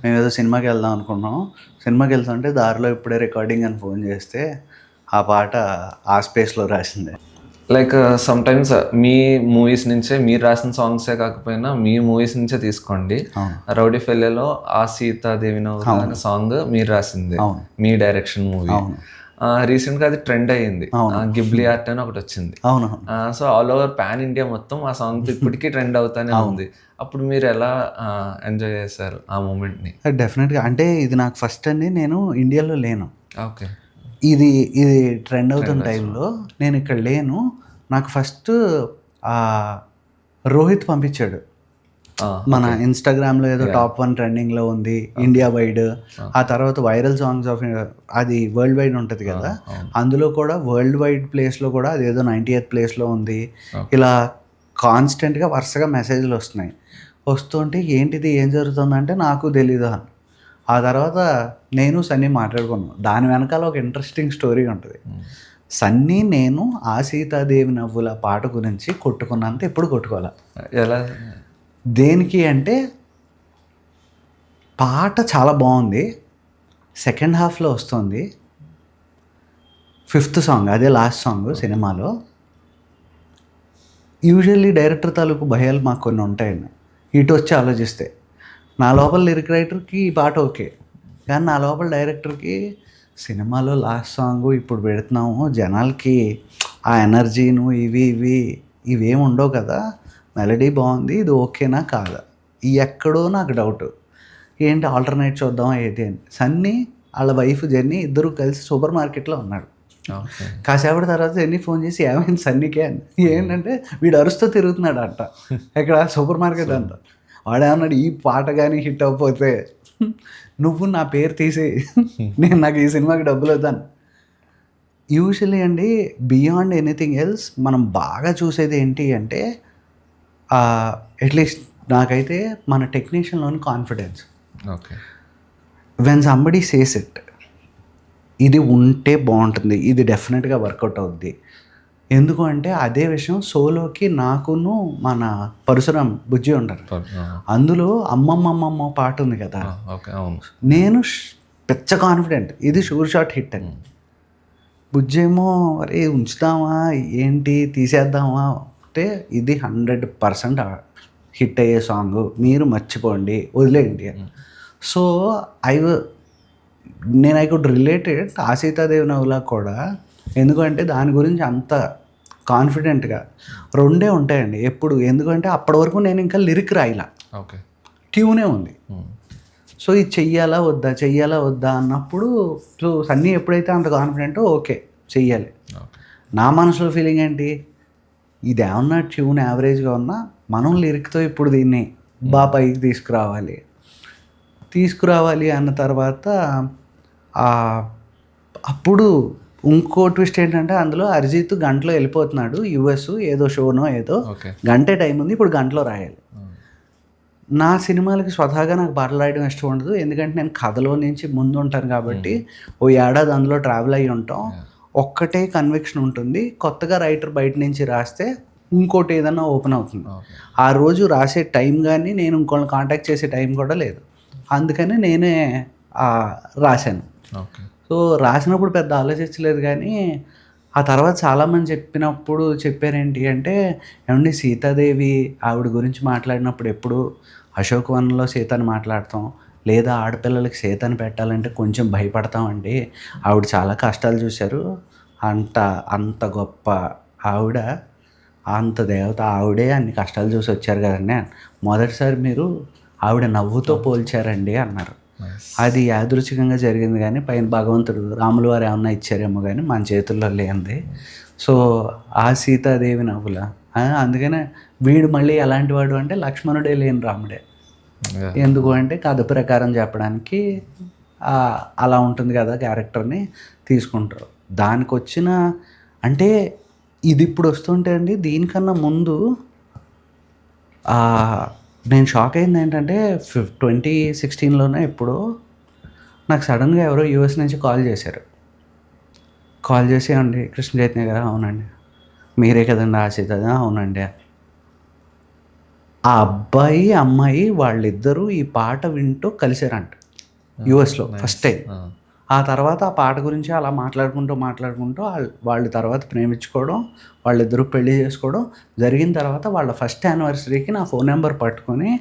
మేము ఏదో సినిమాకి వెళ్దాం అనుకున్నాం. సినిమాకి వెళ్తుంటే దారిలో ఇప్పుడే రికార్డింగ్ అని ఫోన్ చేస్తే ఆ పాట ఆ స్పేస్లో రాసిందే. లైక్ సమ్టైమ్స్ మీ మూవీస్ నుంచే, మీరు రాసిన సాంగ్సే కాకపోయినా మీ మూవీస్ నుంచే తీసుకోండి. రౌడీ ఫెల్లెలో ఆ సీతాదేవి నవ్వు అనే సాంగ్ మీరు రాసింది, మీ డైరెక్షన్ మూవీ. రీసెంట్గా అది ట్రెండ్ అయ్యింది, గిబ్లీ ఆర్ట్ అని ఒకటి వచ్చింది. So all over pan India మొత్తం ఆ సాంగ్ ఇప్పటికీ ట్రెండ్ అవుతానే ఉంది. అప్పుడు మీరు ఎలా ఎంజాయ్ చేశారు ఆ మూమెంట్ని? డెఫినెట్గా. అంటే ఇది నాకు ఫస్ట్ అండి, నేను ఇండియాలో లేను. ఓకే. ఇది ట్రెండ్ అవుతున్న టైంలో నేను ఇక్కడ లేను. నాకు ఫస్ట్ రోహిత్ పంపించాడు, మన ఇన్స్టాగ్రామ్లో ఏదో టాప్ 1 ట్రెండింగ్లో ఉంది ఇండియా వైడ్. ఆ తర్వాత వైరల్ సాంగ్స్ ఆఫ్ అది వరల్డ్ వైడ్ ఉంటుంది కదా, అందులో కూడా వరల్డ్ వైడ్ ప్లేస్లో కూడా అది ఏదో 98th ప్లేస్లో ఉంది. ఇలా కాన్స్టెంట్గా వరుసగా మెసేజ్లు వస్తుంటే ఏంటిది ఏం జరుగుతుందంటే నాకు తెలీదు. ఆ తర్వాత నేను సన్నీ మాట్లాడుకున్నాను. దాని వెనకాల ఒక ఇంట్రెస్టింగ్ స్టోరీ ఉంటుంది. సన్నీ నేను ఆ సీతాదేవి నవ్వుల పాట గురించి కొట్టుకున్నంత ఎప్పుడు కొట్టుకోవాలి. ఎలా, దేనికి అంటే పాట చాలా బాగుంది, సెకండ్ హాఫ్లో వస్తుంది, 5th సాంగ్ అదే లాస్ట్ సాంగ్ సినిమాలో. యూజువల్లీ డైరెక్టర్ తాలూకు భయాలు మాకు కొన్ని ఉంటాయండి. ఇటు వచ్చి ఆలోచిస్తే నా లోపల లిరిక్ రైటర్కి ఈ పాట ఓకే, కానీ నా లోపల డైరెక్టర్కి సినిమాలో లాస్ట్ సాంగ్ ఇప్పుడు పెడుతున్నాము, జనాలకి ఆ ఎనర్జీను ఇవేమి ఉండవు కదా, మెలడీ బాగుంది, ఇది ఓకేనా కాదా, ఎక్కడో నాకు డౌట్. ఏంటి ఆల్టర్నేట్ చూద్దాం ఏది అని. సన్నీ వాళ్ళ వైఫ్ జెన్నీ ఇద్దరు కలిసి సూపర్ మార్కెట్లో ఉన్నాడు. కాసేపటి తర్వాత జెన్నీ ఫోన్ చేసి ఏమైంది సన్నీకే అని. ఏంటంటే వీడు అరుస్తూ తిరుగుతున్నాడు అంట ఇక్కడ సూపర్ మార్కెట్ అంట. వాడేమన్నాడు, ఈ పాట కానీ హిట్ అవ్వకపోతే నువ్వు నా పేరు తీసి నేను నాకు ఈ సినిమాకి డబ్బులు వద్దాను. యూజువల్లీ అండి, బియాండ్ ఎనీథింగ్ ఎల్స్ మనం బాగా చూసేది ఏంటి అంటే అట్లీస్ట్ నాకైతే మన టెక్నీషియన్లోని confidence. Okay. When somebody says it, ఇది ఉంటే బాగుంటుంది, ఇది డెఫినెట్గా వర్కౌట్ అవుద్ది. ఎందుకు అంటే అదే విషయం సోలోకి నాకును మన పరశురాం బుజ్జి ఉంటారు, అందులో అమ్మమ్మ పాట ఉంది కదా, నేను పెద్ద కాన్ఫిడెంట్ ఇది షూర్ షాట్ హిట్ అని. బుజ్జేమో అరే ఉంచుతామా ఏంటి తీసేద్దామా అంటే ఇది 100% హిట్ అయ్యే సాంగ్, మీరు మర్చిపోండి వదిలేయండి అని. సో ఐ కుడ్ రిలేటెడ్ ఆ సీతాదేవి నవ్వులా కూడా, ఎందుకంటే దాని గురించి అంత కాన్ఫిడెంట్గా రెండే ఉంటాయండి ఎప్పుడు. ఎందుకంటే అప్పటి వరకు నేను ఇంకా లిరిక్ రాయిలా, ట్యూనే ఉంది. సో ఇది చెయ్యాలా వద్దా అన్నప్పుడు సో సన్నీ ఎప్పుడైతే అంత కాన్ఫిడెంటో ఓకే చెయ్యాలి. నా మనసులో ఫీలింగ్ ఏంటి, ఇది ఏమన్నా ట్యూన్ యావరేజ్గా ఉన్నా మనం లిరిక్తో ఇప్పుడు దీన్ని పైకి తీసుకురావాలి అన్న తర్వాత అప్పుడు ఇంకో ట్విస్ట్ ఏంటంటే అందులో అరిజిత్ గంటలో వెళ్ళిపోతున్నాడు యుఎస్, ఏదో షోనో ఏదో, గంటే టైం ఉంది, ఇప్పుడు గంటలో రాయాలి. నా సినిమాలకి స్వతహాగా నాకు పాటలు రాయడం ఇష్టం ఉండదు. ఎందుకంటే నేను కథలో నుంచి ముందు ఉంటాను కాబట్టి ఓ ఏడాది అందులో ట్రావెల్ అయ్యి ఉంటాం. ఒక్కటే కన్విక్షన్ ఉంటుంది, కొత్తగా రైటర్ బయట నుంచి రాస్తే ఇంకోటి ఏదన్నా ఓపెన్ అవుతుంది. ఆ రోజు రాసే టైం కానీ నేను ఇంకోళ్ళని కాంటాక్ట్ చేసే టైం కూడా లేదు. అందుకని నేనే రాశాను. సో రాసినప్పుడు పెద్ద ఆలోచించలేదు, కానీ ఆ తర్వాత చాలామంది చెప్పినప్పుడు చెప్పారేంటి అంటే, ఏమండి సీతాదేవి ఆవిడ గురించి మాట్లాడినప్పుడు ఎప్పుడు అశోకవనంలో సీతని మాట్లాడతాం, లేదా ఆడపిల్లలకి సీతని పెట్టాలంటే కొంచెం భయపడతామండి. ఆవిడ చాలా కష్టాలు చూశారు, అంత అంత గొప్ప ఆవిడ, అంత దేవత ఆవిడే అన్ని కష్టాలు చూసి వచ్చారు కదండి. మొదటిసారి మీరు ఆవిడ నవ్వుతో పోల్చారండి అన్నారు. అది యాదృచ్ఛికంగా జరిగింది, కానీ పైన భగవంతుడు రాముల వారు ఏమన్నా ఇచ్చారేమో కానీ మన చేతుల్లో లేనిది. సో ఆ సీతాదేవి నవ్వుల, అందుకనే వీడు మళ్ళీ ఎలాంటి వాడు అంటే లక్ష్మణుడే లేని రాముడే. ఎందుకు అంటే కథ ప్రకారం చెప్పడానికి అలా ఉంటుంది కదా, క్యారెక్టర్ని తీసుకుంటారు. దానికి వచ్చిన అంటే ఇది ఇప్పుడు వస్తుంటే అండి, దీనికన్నా ముందు నేను షాక్ అయింది ఏంటంటే 2016లోనే ఎప్పుడో నాకు సడన్గా ఎవరో యూఎస్ నుంచి కాల్ చేశారు. కాల్ చేసి, అండి కృష్ణ చైతన్య గారు? అవునండి. మీరే కదండి ఆశిత? అవునండి. ఆ అబ్బాయి అమ్మాయి వాళ్ళిద్దరూ ఈ పాట వింటూ కలిశారంట యూఎస్లో ఫస్ట్ టైం. ఆ తర్వాత ఆ పాట గురించి అలా మాట్లాడుకుంటూ వాళ్ళు తర్వాత ప్రేమించుకోవడం, వాళ్ళిద్దరూ పెళ్లి చేసుకోవడం జరిగిన తర్వాత వాళ్ళ ఫస్ట్ యానివర్సరీకి నా ఫోన్ నెంబర్ పట్టుకొని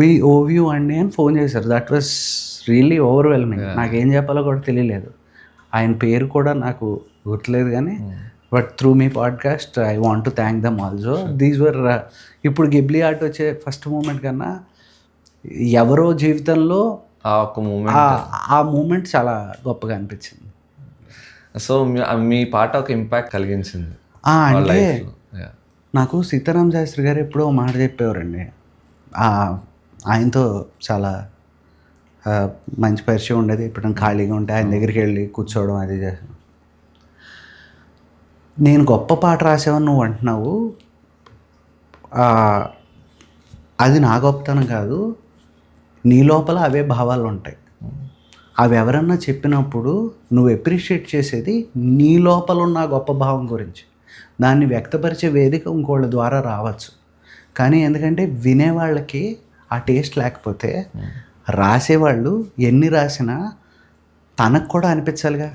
వి ఓవ్ యూ అండి అని ఫోన్ చేశారు. That was really overwhelming. నాకేం చెప్పాలో కూడా తెలియలేదు. ఆయన పేరు కూడా నాకు గుర్తులేదు, కానీ but through me podcast I want to thank them also. These were ఇప్పుడు గిబ్లీ ఆర్ట్ వచ్చే ఫస్ట్ మూమెంట్ కన్నా ఎవరో జీవితంలో ఆ మూమెంట్ చాలా గొప్పగా అనిపించింది. సో మీ పాట ఒక ఇంపాక్ట్ కలిగించింది అంటే నాకు సీతారాం శాస్త్రి గారు ఎప్పుడో మాట చెప్పేవారండి. ఆయనతో చాలా మంచి పరిచయం ఉండేది. ఇప్పుడు ఖాళీగా ఉంటే ఆయన దగ్గరికి వెళ్ళి కూర్చోవడం అది చేసాను. నేను గొప్ప పాట రాసేవని నువ్వు అంటున్నావు, అది నా గొప్పతనం కాదు, నీ లోపల అవే భావాలు ఉంటాయి. అవి ఎవరన్నా చెప్పినప్పుడు నువ్వు అప్రిషియేట్ చేసేది నీ లోపల ఉన్న గొప్ప భావం గురించి. దాన్ని వ్యక్తపరిచే వేదిక ఇంకోళ్ళ ద్వారా రావచ్చు, కానీ ఎందుకంటే వినేవాళ్ళకి ఆ టేస్ట్ లేకపోతే రాసేవాళ్ళు ఎన్ని రాసినా తనకు కూడా అనిపించాలిగా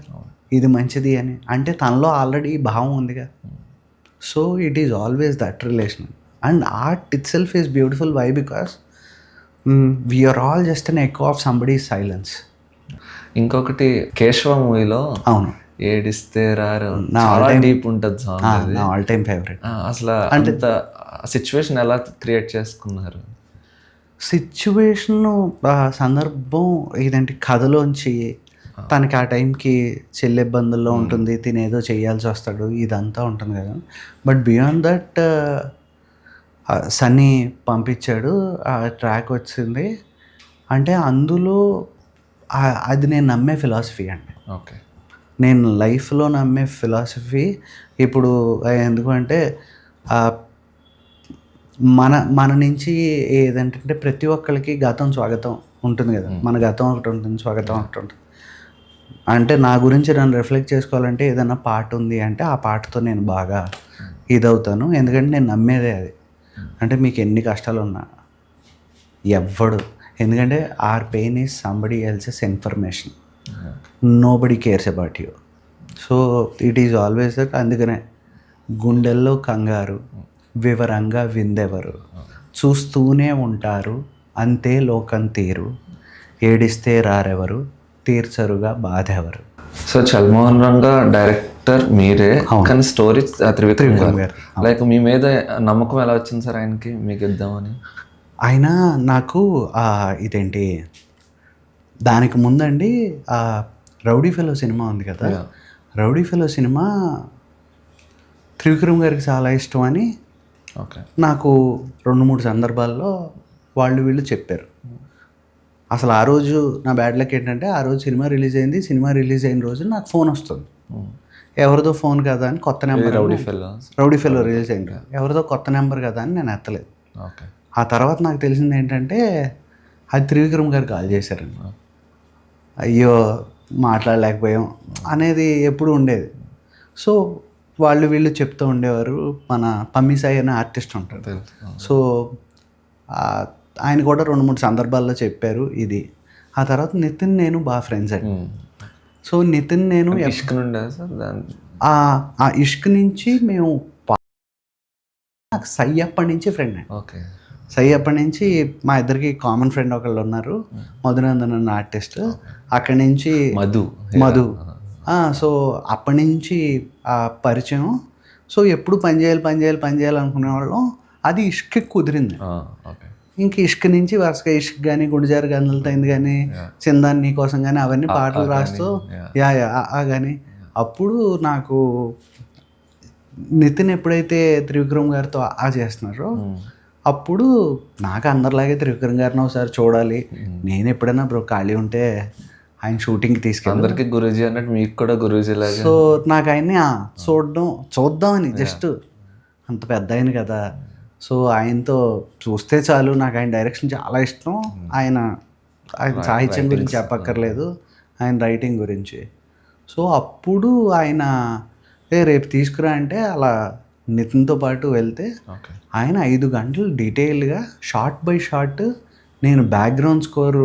ఇది మంచిది అని. అంటే తనలో ఆల్రెడీ భావం ఉందిగా. So it is always that relation. And art itself is beautiful. Why? Because we're all just an echo of somebody's silence. ఇంకొకటి కేశవ మూవీలో అవును ఏడిస్తే రారు డీప్ ఉంటుంది సాంగ్, నా ఆల్ టైమ్ ఫేవరెట్. అసలు అంత సిచ్యువేషన్ ఎలా క్రియేట్ చేసుకున్నారు? సిచ్యువేషన్ సందర్భం ఇదంటే కథలోంచి తనకి ఆ టైంకి చెల్లి ఇబ్బందుల్లో ఉంటుంది, తినేదో చేయాల్సి వస్తాడు, ఇదంతా ఉంటుంది కదా. బట్ బియాండ్ దట్ సన్నీ పంపించాడు, ఆ ట్రాక్ వచ్చింది. అంటే అందులో అది నేను నమ్మే ఫిలాసఫీ అండి. ఓకే, నేను లైఫ్లో నమ్మే ఫిలాసఫీ. ఇప్పుడు ఎందుకంటే మన నుంచి ఏదంటే ప్రతి ఒక్కరికి గతం స్వాగతం ఉంటుంది కదా. మన గతం ఒకటి ఉంటుంది, స్వాగతం ఒకటి ఉంటుంది. అంటే నా గురించి నన్ను రిఫ్లెక్ట్ చేసుకోవాలంటే ఏదైనా పాట ఉంది అంటే ఆ పాటతో నేను బాగా ఇదవుతాను. ఎందుకంటే నేను నమ్మేదే అది. అంటే మీకు ఎన్ని కష్టాలు ఉన్నా ఎవ్వడు, ఎందుకంటే are pain is somebody else's information, nobody cares about you. So it is always that. అందుకనే గుండెల్లో కంగారు వివరంగా విందెవరు, చూస్తూనే ఉంటారు అంతే లోకం తీరు, ఏడిస్తే రారెవరు తీర్చరుగా బాధ ఎవరు. సో చల్మోహన్ రంగా డైరెక్టర్ మీరే, కానీ స్టోరీ త్రివిక్రమ్ గారు. లైక్ మీ మీద నమ్మకం ఎలా వచ్చింది సార్ ఆయనకి మీకు ఇద్దామని? ఆయన నాకు ఇదేంటి దానికి ముందండి రౌడీ ఫెలో సినిమా ఉంది కదా, రౌడీ ఫెలో సినిమా త్రివిక్రమ్ గారికి చాలా ఇష్టం అని నాకు 2-3 సందర్భాల్లో వీళ్ళు చెప్పారు. అసలు ఆ రోజు నా బ్యాడ్ లక్ ఏంటంటే ఆ రోజు సినిమా రిలీజ్ అయింది. సినిమా రిలీజ్ అయిన రోజు నాకు ఫోన్ వస్తుంది, ఎవరిదో ఫోన్ కదా అని, కొత్త నెంబర్, రౌడీ ఫెలో రిలీజ్ అయింది, ఎవరిదో కొత్త నెంబర్ కదా అని నేను ఎత్తలేదు. ఆ తర్వాత నాకు తెలిసింది ఏంటంటే అది త్రివిక్రమ్ గారు కాల్ చేశారండి. అయ్యో మాట్లాడలేకపోయాం అనేది ఎప్పుడు ఉండేది. సో వాళ్ళు వీళ్ళు చెప్తూ ఉండేవారు. మన పమ్మి సాయి అనే ఆర్టిస్ట్ ఉంటాడు. సో ఆయన కూడా 2-3 సందర్భాల్లో చెప్పారు ఇది. ఆ తర్వాత నితిన్ నేను బాగా ఫ్రెండ్స్ అండి. సో నితిన్ నేను ఇష్క్ నుండే సార్ ఆ ఇష్క్ నుంచి మేము నాకు సై అప్పటి నుంచి ఫ్రెండ్ అండి. ఓకే. సై అప్పటి నుంచి మా ఇద్దరికి కామన్ ఫ్రెండ్ ఒకళ్ళు ఉన్నారు, మధునందన్ అన్న ఆర్టిస్ట్. అక్కడి నుంచి మధు. సో అప్పటి నుంచి ఆ పరిచయం. సో ఎప్పుడు పని చేయాలి అనుకునేవాళ్ళం. అది ఇష్క్ కుదిరింది. ఇంక ఇష్క్ నుంచి వరుసగా ఇష్క్ కానీ, గుండెజారు గంధలతో అయింది కానీ, చిందాన్ని నీకోసం కానీ అవన్నీ పాటలు రాస్తూ కానీ అప్పుడు నాకు నితిన్ ఎప్పుడైతే త్రివిక్రమ్ గారితో చేస్తున్నారో అప్పుడు నాకు అందరిలాగే త్రివిక్రమ్ గారిని ఒకసారి చూడాలి, నేను ఎప్పుడైనా బ్రో ఖాళీ ఉంటే ఆయన షూటింగ్కి తీసుకెళ్ళి, అందరికీ గురూజీ అన్నట్టు మీకు కూడా గురూజీ లాగా. సో నాకు ఆయన్ని చూద్దామని జస్ట్ అంత పెద్ద ఆయన కదా, సో ఆయనతో చూస్తే చాలు. నాకు ఆయన డైరెక్షన్ చాలా ఇష్టం. ఆయన సాహిత్యం గురించి చెప్పక్కర్లేదు, ఆయన రైటింగ్ గురించి. సో అప్పుడు ఆయన రేపు తీసుకురా అంటే అలా నితిన్తో పాటు వెళ్తే ఆయన 5 గంటలు డీటెయిల్గా షార్ట్ బై షార్ట్ నేను బ్యాక్గ్రౌండ్ స్కోర్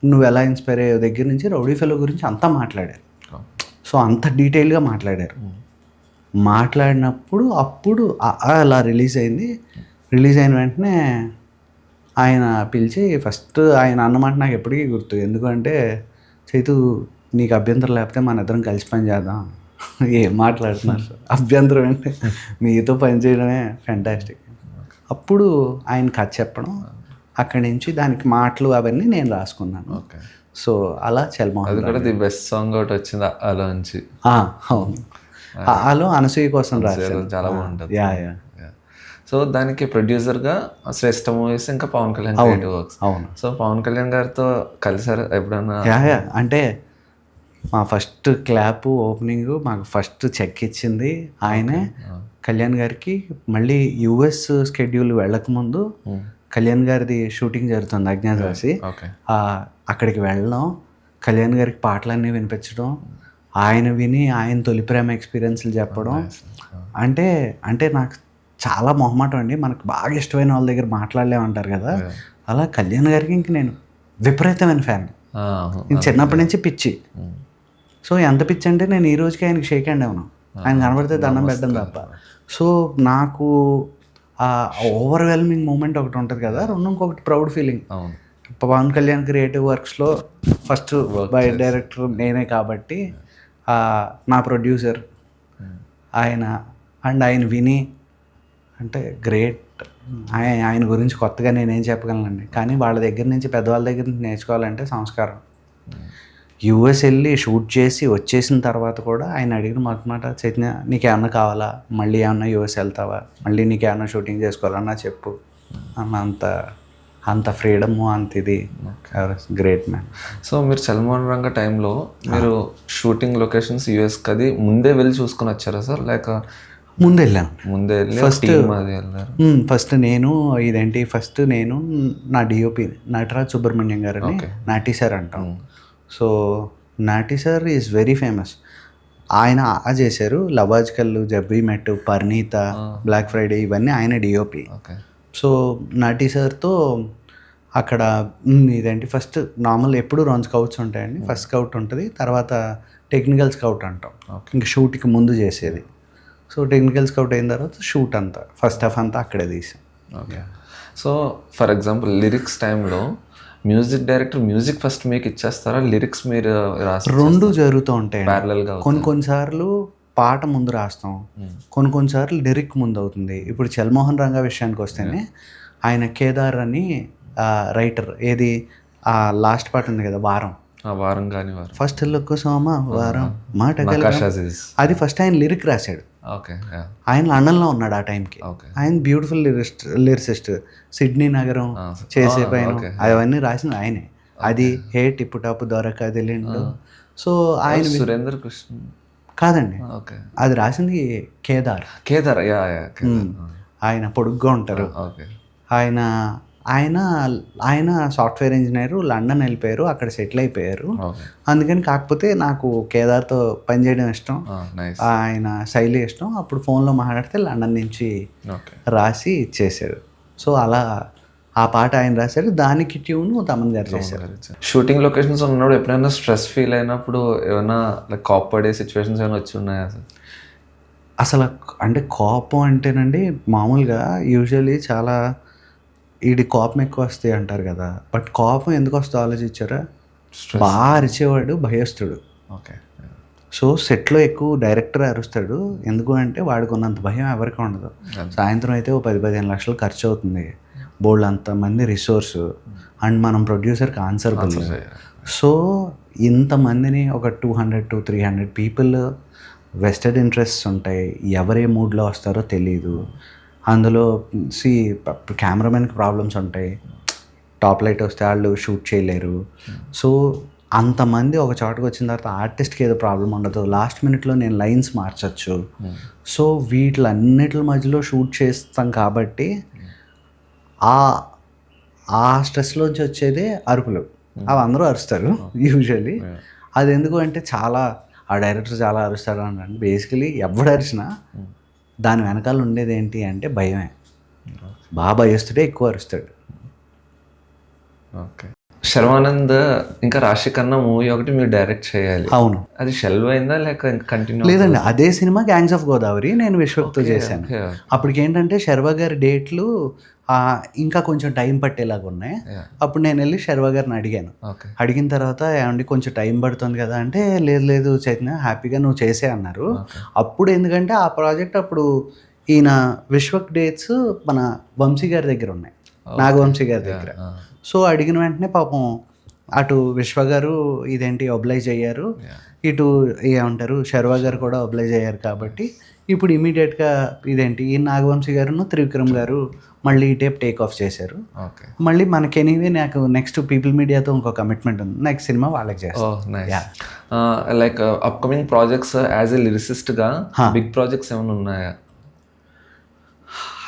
నువ్వు ఎలా ఇన్స్పైర్ అయ్యే దగ్గర నుంచి రౌడీ ఫెలో గురించి అంతా మాట్లాడారు. సో అంత డీటెయిల్గా మాట్లాడారు. మాట్లాడినప్పుడు అప్పుడు అలా రిలీజ్ అయింది. రిలీజ్ అయిన వెంటనే ఆయన పిలిచి ఫస్ట్ ఆయన అన్నమాట నాకు ఎప్పటికీ గుర్తు. ఎందుకంటే చైతు నీకు అభ్యంతరం లేకపోతే మన ఇద్దరం కలిసి పని చేద్దాం. ఏం మాట్లాడుతున్నారు సార్, అభ్యంతరం అంటే మీతో పని చేయడమే ఫ్యాంటాస్టిక్. అప్పుడు ఆయన కథ చెప్పడం, అక్కడి నుంచి దానికి మాటలు అవన్నీ నేను రాసుకున్నాను. సో అలా చల్మోహన్ కూడా ది బెస్ట్ సాంగ్ ఒకటి వచ్చింది అలా నుంచి. అవును, అలో అనసూయ కోసం రాశారు, చాలా బాగుంటుంది. సో దానికి ప్రొడ్యూసర్గా శ్రేష్ఠ మూవీస్ ఇంకా పవన్ కళ్యాణ్ క్రియేటివ్ వర్క్స్. అవును. సో పవన్ కళ్యాణ్ గారితో కలిసారు ఎప్పుడన్నా? అంటే మా ఫస్ట్ క్లాప్ ఓపెనింగ్ మాకు ఫస్ట్ చెక్ ఇచ్చింది ఆయనే. కళ్యాణ్ గారికి మళ్ళీ యుఎస్ స్కెడ్యూల్ వెళ్ళకముందు కళ్యాణ్ గారిది షూటింగ్ జరుగుతుంది అజ్ఞాతవాసి. అక్కడికి వెళ్ళడం, కళ్యాణ్ గారికి పాటలన్నీ వినిపించడం, ఆయన విని ఆయన తొలి ప్రేమ ఎక్స్పీరియన్స్లు చెప్పడం. అంటే నాకు చాలా మొహమాటం అండి, మనకు బాగా ఇష్టమైన వాళ్ళ దగ్గర మాట్లాడలేమంటారు కదా, అలా కళ్యాణ్ గారికి ఇంక నేను విపరీతమైన ఫ్యాన్. నేను చిన్నప్పటి నుంచి పిచ్చి. సో ఎంత పిచ్చి అంటే నేను ఈ రోజుకి ఆయనకి షేక్ హ్యాండ్ అవును, ఆయన కనబడితే దండం పెట్టడం తప్ప. సో నాకు ఆ ఓవర్వెల్మింగ్ మూమెంట్ ఒకటి ఉంటుంది కదా, ఇంకొకటి proud feeling. Pawan Kalyan creative వర్క్స్లో ఫస్ట్ బై డైరెక్టర్ నేనే కాబట్టి నా ప్రొడ్యూసర్ ఆయన అండ్ ఆయన విని అంటే గ్రేట్. ఆయన గురించి కొత్తగా నేనేం చెప్పగలనండి, కానీ వాళ్ళ దగ్గర నుంచి పెద్దవాళ్ళ దగ్గర నుంచి నేర్చుకోవాలంటే సంస్కారం. యూఎస్ వెళ్ళి షూట్ చేసి వచ్చేసిన తర్వాత కూడా ఆయన అడిగిన మాట, చైతన్య నీకేమన్నా కావాలా, మళ్ళీ ఏమన్నా యూఎస్ వెళ్తావా, మళ్ళీ నీకేమన్నా షూటింగ్ చేసుకోవాలన్నా చెప్పు అన్న అంత ఫ్రీడము అంత ఇది. Great man. సో మీరు చల్మోహన్ రంగ టైంలో మీరు షూటింగ్ లొకేషన్స్ యూఎస్కి అది ముందే వెళ్ళి చూసుకొని వచ్చారా సార్, లేక ముందే వెళ్ళాను? ముందే ఫస్ట్ నేను నా డిఓపి నటరాజ్ సుబ్రహ్మణ్యం గారని నాటి సార్ అంటాం. సో నాటి సార్ ఈజ్ వెరీ ఫేమస్. ఆయన చేశారు లవాజ్కల్, జబ్బీ మెట్, పర్నీత, బ్లాక్ ఫ్రైడే ఇవన్నీ ఆయన డిఓపి. సో నాటి సార్తో అక్కడ ఫస్ట్ నార్మల్ ఎప్పుడు 2 స్కౌట్స్ ఉంటాయండి. ఫస్ట్ స్కౌట్ ఉంటుంది, తర్వాత టెక్నికల్ స్కౌట్ అంటాం, ఇంక షూట్కి ముందు చేసేది. సో టెక్నికల్ స్కౌట్ అయిన తర్వాత షూట్ అంతా ఫస్ట్ హాఫ్ అంతా అక్కడే తీసాం. Okay. So for example lyrics టైంలో మ్యూజిక్ డైరెక్టర్ మ్యూజిక్ ఫస్ట్ మీకు ఇచ్చేస్తారా, లిరిక్స్ మీరు రెండు జరుగుతూ ఉంటాయి ప్యారలల్గా? కొన్నిసార్లు పాట ముందు రాస్తాం, కొన్నిసార్లు లిరిక్ ముందు అవుతుంది. ఇప్పుడు చల్మోహన్ రంగా విషయానికి వస్తేనే ఆయన కేదార్ అని రైటర్, ఏది లాస్ట్ పాట ఉంది కదా వారం కానీ ఫస్ట్ లుక్ సోమ వారం మాట, అది ఫస్ట్ ఆయన లిరిక్ రాశాడు. ఆయన లండన్లో ఉన్నాడు ఆ టైంకి. ఆయన బ్యూటిఫుల్ లిరిసిస్ట్, సిడ్నీ నగరం చేసే పైన అవన్నీ రాసింది ఆయనే. అది హే టిప్పు టాపు దొరకదిలిండు. సో ఆయన సురేంద్ర కృష్ణ కాదండి, అది రాసింది కేదార్. కేదార్ ఆయన పొడుగ్గా ఉంటారు. ఆయన ఆయన ఆయన సాఫ్ట్వేర్ ఇంజనీరు, లండన్ వెళ్ళిపోయారు, అక్కడ సెటిల్ అయిపోయారు. అందుకని కాకపోతే నాకు కేదార్తో పనిచేయడం ఇష్టం, ఆయన శైలి ఇష్టం. అప్పుడు ఫోన్లో మాట్లాడితే లండన్ నుంచి రాసి ఇచ్చేసాడు. సో అలా ఆ పాట ఆయన రాశాడు, దానికి ట్యూన్ తమన్ గారు చేశారు. షూటింగ్ లొకేషన్స్ ఉన్నప్పుడు ఎప్పుడైనా స్ట్రెస్ ఫీల్ అయినప్పుడు ఏమైనా లైక్ కోప్పడే సిచ్యువేషన్స్ ఏమైనా వచ్చి ఉన్నాయా సార్? అసలు అంటే కోపం అంటేనండి మామూలుగా యూజువల్లీ చాలా కోపం ఎక్కువ వస్తాయి అంటారు కదా, బట్ కోపం ఎందుకు వస్తుందో ఆలోచించారా? బాగా అరిచేవాడు భయస్తుడు. ఓకే. సో సెట్లో ఎక్కువ డైరెక్టర్ అరుస్తాడు, ఎందుకు అంటే వాడికి ఉన్నంత భయం ఎవరికి ఉండదు. సాయంత్రం అయితే ఓ 10-15 లక్షలు ఖర్చు అవుతుంది, బోల్డ్ అంతమంది రిసోర్స్, అండ్ మనం ప్రొడ్యూసర్కి ఆన్సరబుల్. సో ఇంతమందిని ఒక 200 to 300 పీపుల్, వెస్టెడ్ ఇంట్రెస్ట్స్ ఉంటాయి, ఎవరే మూడ్లో వస్తారో తెలీదు. అందులో కెమెరామెన్కి ప్రాబ్లమ్స్ ఉంటాయి, టాప్ లైట్ వస్తే వాళ్ళు షూట్ చేయలేరు. సో అంతమంది ఒక చోటకు వచ్చిన తర్వాత ఆర్టిస్ట్కి ఏదో ప్రాబ్లం ఉండదు, లాస్ట్ మినిట్లో నేను లైన్స్ మార్చచ్చు. సో వీటిలన్నిటి మధ్యలో షూట్ చేస్తాం కాబట్టి ఆ స్ట్రెస్లోంచి వచ్చేదే అరుపులు. అవి అందరూ అరుస్తారు యూజువల్లీ. అది ఎందుకు అంటే చాలా ఆ డైరెక్టర్ చాలా అరుస్తాడు అని బేసికలీ ఎవడు అరిచినా దాని వెనకాల ఉండేది ఏంటి అంటే భయమే. బాగా భయస్తుడే ఎక్కువ అరుస్తాడు. ఓకే. శర్వానంద్ ఇంకా రాశి ఖన్నా మూవీ ఒకటి మీరు డైరెక్ట్ చేయాలి. అవును. అది షెల్వ్ అయిందా లేక కంటిన్యూ? లేదండి, అదే సినిమా గ్యాంగ్స్ ఆఫ్ గోదావరి నేను విశ్వక్తో చేశాను. అప్పటికి ఏంటంటే శర్వా గారి డేట్లు ఇంకా కొంచెం టైం పట్టేలాగా ఉన్నాయి. అప్పుడు నేను వెళ్ళి శర్వా గారిని అడిగాను. అడిగిన తర్వాత ఏమండి కొంచెం టైం పడుతుంది కదా అంటే, లేదు చైతన్య హ్యాపీగా నువ్వు చేసే అన్నారు. అప్పుడు ఎందుకంటే ఆ ప్రాజెక్ట్ అప్పుడు ఈయన విశ్వక్ డేట్స్ మన వంశీ గారి దగ్గర ఉన్నాయి, నాగవంశీ గారి దగ్గర. సో అడిగిన వెంటనే పాపం అటు విశ్వ గారు ఇదేంటి ఒబ్లైజ్ అయ్యారు, ఇటు ఏమంటారు శర్వా గారు కూడా ఒబ్లైజ్ అయ్యారు. కాబట్టి ఇప్పుడు ఇమీడియట్గా ఇదేంటి ఈ నాగవంశీ గారు త్రివిక్రమ్ గారు మళ్ళీ ఈ టేప్ టేక్ ఆఫ్ చేశారు. మళ్ళీ మనకి ఎనీవే నాకు నెక్స్ట్ పీపుల్ మీడియాతో ఇంకో కమిట్మెంట్ ఉంది, నెక్స్ట్ సినిమా వాళ్ళకి చేస్తాను. Like upcoming projects as a లిరిసిస్ట్గా బిగ్ ప్రాజెక్ట్స్ ఏమైనా ఉన్నాయా?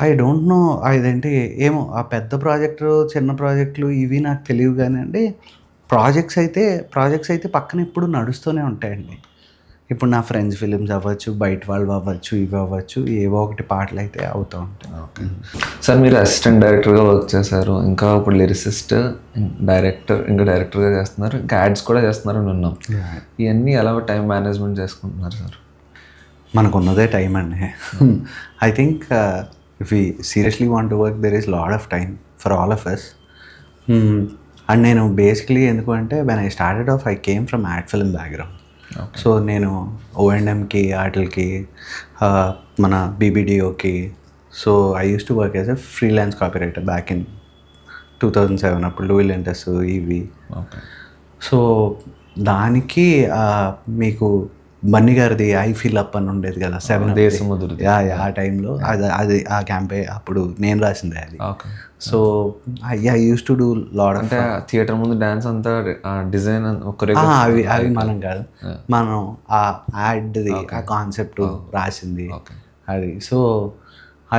ఐ డోంట్ నో, అదేంటి ఏమో ఆ పెద్ద ప్రాజెక్టు చిన్న ప్రాజెక్టులు ఇవి నాకు తెలియదు కానీ అండి, ప్రాజెక్ట్స్ అయితే పక్కన ఇప్పుడు నడుస్తూనే ఉంటాయండి. ఇప్పుడు నా ఫ్రెండ్స్ ఫిలిమ్స్ అవ్వచ్చు, బయట వాళ్ళు అవ్వచ్చు, ఇవి అవ్వచ్చు, ఏవో ఒకటి పాటలు అయితే అవుతూ ఉంటాయి. ఓకే సార్, మీరు అసిస్టెంట్ డైరెక్టర్గా వర్క్ చేశారు, ఇంకా ఇప్పుడు లిరిసిస్ట్, డైరెక్టర్, ఇంకా డైరెక్టర్గా చేస్తున్నారు, ఇంకా యాడ్స్ కూడా చేస్తున్నారు అని ఉన్నాం. ఇవన్నీ ఎలా టైం మేనేజ్మెంట్ చేసుకుంటున్నారు సార్? మనకున్నదే టైం అండి. I think if we seriously want to work there is lot of time for all of us. And నేను బేసిక్లీ ఎందుకు అంటే when I started off I came from ad film background. So నేను O&Mకి వాటికి మన BBDOకి, so I use to work as a freelance copywriter back in 2007 అప్పుడు లూయిల్ ఇంటర్స్ ఇవి. సో దానికి మీకు బన్నీ గారిది ఐ ఫీల్ అప్ అని ఉండేది కదా, 7 ఆ టైంలో అది ఆ క్యాంపే అప్పుడు నేను రాసిందే అది. So I use to do lot of, అంటే థియేటర్ ముందు డ్యాన్స్ అంతా డిజైన్ అవి మనం కాదు, మనం ఆ యాడ్ది ఆ కాన్సెప్ట్ రాసింది అది. So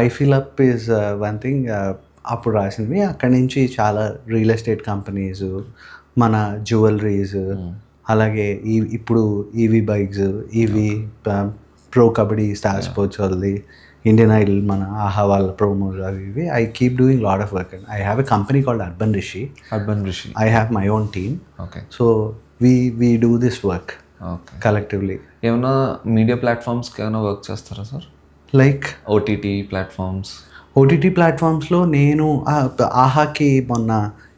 I feel up is one thing అప్పుడు రాసింది. అక్కడి నుంచి చాలా రియల్ ఎస్టేట్ కంపెనీస్, మన జ్యువెలరీస్, అలాగే ఇప్పుడు EV bikes, EV pro kabaddi star sports వాళ్ళది, ఇండియన్ ఐడల్, మన ఆహా వాళ్ళ ప్రోమోస్ అవి ఇవి. I keep doing lot of work. I have a company called urban Rishi. I have my own team. So we do this work collectively. ఏమైనా media ప్లాట్ఫామ్స్కి ఏమైనా work చేస్తారా sir? Like OTT ప్లాట్ఫామ్స్లో నేను ఆహాకి మొన్న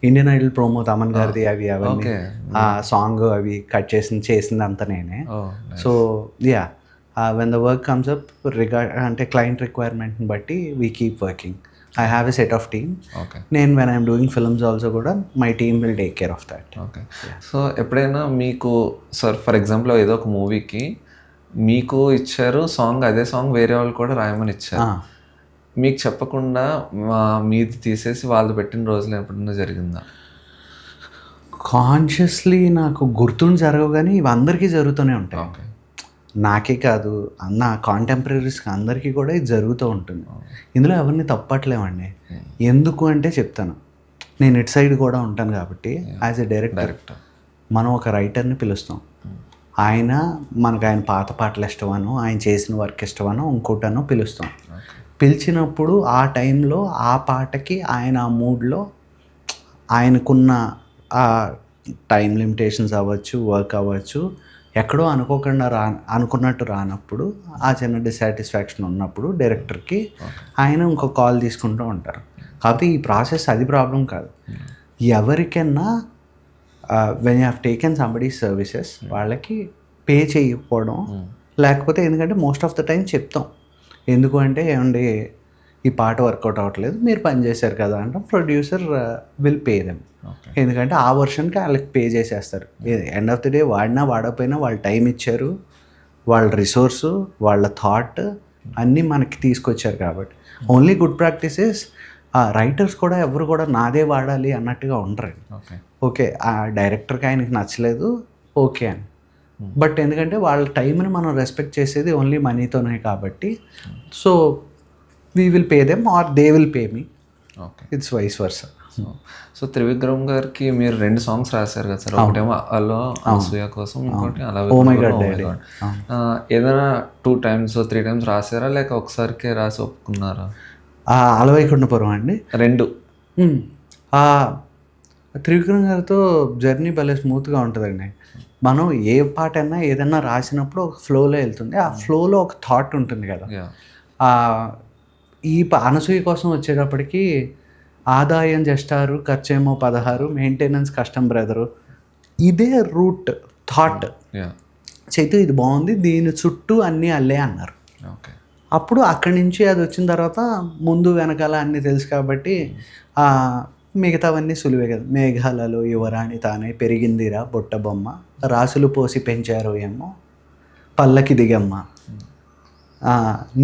ఇండియన్ ఐడల్ ప్రోమో తమన్ గారిది అవి అవన్నీ ఆ song అవి కట్ చేసింది అంతా నేనే. So yeah, when the work comes up అంటే క్లయింట్ రిక్వైర్మెంట్ని బట్టి we keep working. I have a set of team. నేను when I'm doing films also కూడా my team will take care of that. Okay. So ఎప్పుడైనా మీకు sir for example ఏదో ఒక మూవీకి మీకు ఇచ్చారు సాంగ్, అదే సాంగ్ వేరే వాళ్ళు కూడా రాయమని ఇచ్చారు, మీకు చెప్పకుండా మీది తీసేసి వాళ్ళు పెట్టిన రోజులు ఎప్పుడన్నా జరిగిందా? కాన్షియస్లీ నాకు గుర్తుండి జరగవు కానీ ఇవి అందరికీ జరుగుతూనే ఉంటాయి. నాకే కాదు, నా కాంటెంపరీస్కి అందరికీ కూడా ఇది జరుగుతూ ఉంటుంది. ఇందులో ఎవరిని తప్పట్లేమండి. ఎందుకు అంటే చెప్తాను. నేను ఇటు సైడ్ కూడా ఉంటాను కాబట్టి యాజ్ ఎ డైరెక్టర్ డైరెక్టర్. మనం ఒక రైటర్ని పిలుస్తాం. మనకు ఆయన పాత పాటలు ఇష్టమనో, ఆయన చేసిన వర్క్ ఇష్టమనో, ఇంకోటనో పిలుస్తాం. పిలిచినప్పుడు ఆ టైంలో ఆ పాటకి ఆయన ఆ మూడ్లో ఆయనకున్న ఆ టైం లిమిటేషన్స్ అవ్వచ్చు, వర్క్ అవ్వచ్చు, ఎక్కడో అనుకోకుండా అనుకున్నట్టు రానప్పుడు, ఆ చిన్న డిస్సాటిస్ఫాక్షన్ ఉన్నప్పుడు డైరెక్టర్కి ఆయన ఇంకో కాల్ తీసుకుంటూ ఉంటారు. కాకపోతే ఈ ప్రాసెస్ అది ప్రాబ్లం కాదు. ఎవరికైనా when you have taken somebody's services వాళ్ళకి పే చేయకపోవడం, లేకపోతే ఎందుకంటే మోస్ట్ ఆఫ్ ద టైం చెప్తాం. ఎందుకు అంటే ఏమండి ఈ పాట వర్కౌట్ అవ్వట్లేదు, మీరు పని చేశారు కదా అంటాం. Producer will pay them. ఎందుకంటే ఆ వర్షన్కి వాళ్ళకి పే చేసేస్తారు. ఎండ్ ఆఫ్ ది డే వాడినా వాడకపోయినా వాళ్ళు టైం ఇచ్చారు, వాళ్ళ రిసోర్సు, వాళ్ళ థాట్ అన్నీ మనకి తీసుకొచ్చారు. కాబట్టి ఓన్లీ గుడ్ ప్రాక్టీసెస్. రైటర్స్ కూడా ఎవరు కూడా నాదే వాడాలి అన్నట్టుగా ఉండరు. ఓకే ఆ డైరెక్టర్కి ఆయనకి నచ్చలేదు ఓకే అని, బట్ ఎందుకంటే వాళ్ళ టైంని మనం రెస్పెక్ట్ చేసేది ఓన్లీ మనీతోనే కాబట్టి, so we will pay them or they will pay me. It's vice versa. So Trivikram గారికి మీరు 2 సాంగ్స్ రాశారు కదా సార్. ఒకటేమో అలో అనసూయ కోసం, ఇంకోటి అలా ఏదైనా 2 times 3 times రాశారా, లేక ఒకసారికే రాసి ఒప్పుకున్నారా? అలవైకుంఠపురం అండి 2. త్రివిక్రమ్ గారితో జర్నీ భలే స్మూత్గా ఉంటుందండి. మనం ఏ పాట అయినా ఏదైనా రాసినప్పుడు ఒక ఫ్లోలో వెళ్తుంది. ఆ ఫ్లోలో ఒక థాట్ ఉంటుంది కదా. ఈ అనసూయ కోసం వచ్చేటప్పటికి ఆదాయం జస్టారు, ఖర్చేమో 16, మెయింటెనెన్స్ కష్టం బ్రదరు, ఇదే రూట్ థాట్. చైతు ఇది బాగుంది, దీని చుట్టూ అన్నీ అల్లే అన్నారు. అప్పుడు అక్కడి నుంచి అది వచ్చిన తర్వాత ముందు వెనకాల అన్నీ తెలుసు కాబట్టి మిగతావన్నీ సులువే కదా. మేఘాలలో యువరాణి తానే పెరిగిందిరా బొట్ట బొమ్మ, రాసులు పోసి పెంచారు ఏమో పల్లకి దిగమ్మ,